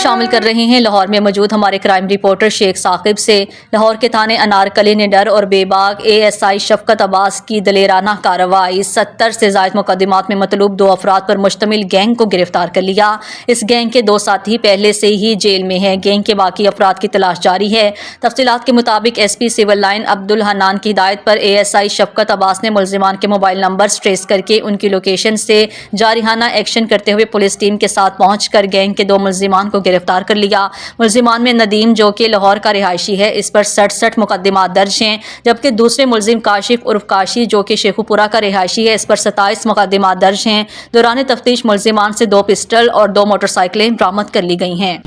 شامل کر رہے ہیں لاہور میں موجود ہمارے کرائم رپورٹر شیخ ثاقب سے۔ لاہور کے تھانے انارکلی نے ڈر اور بے باک ASI شفقت عباس کی دلیرانہ کارروائی 70 سے زائد مقدمات میں مطلوب 2 افراد پر مشتمل گینگ کو گرفتار کر لیا۔ اس گینگ کے 2 ساتھی پہلے سے ہی جیل میں ہیں۔ گینگ کے باقی افراد کی تلاش جاری ہے۔ تفصیلات کے مطابق SP سول لائن عبدالحنان کی ہدایت پر ASI شفقت عباس نے ملزمان کے موبائل نمبرز ٹریس کر کے ان کی لوکیشن سے جارحانہ ایکشن کرتے ہوئے پولیس ٹیم کے ساتھ پہنچ کر گینگ کے 2 ملزمان کو گرفتار کر لیا۔ ملزمان میں ندیم جو کہ لاہور کا رہائشی ہے، اس پر 67 مقدمات درج ہیں، جبکہ دوسرے ملزم کاشف عرف کاشی جو کہ شیخو پورہ کا رہائشی ہے، اس پر 27 مقدمات درج ہیں۔ دوران تفتیش ملزمان سے 2 پسٹل اور 2 موٹر سائیکلیں برآمد کر لی گئی ہیں۔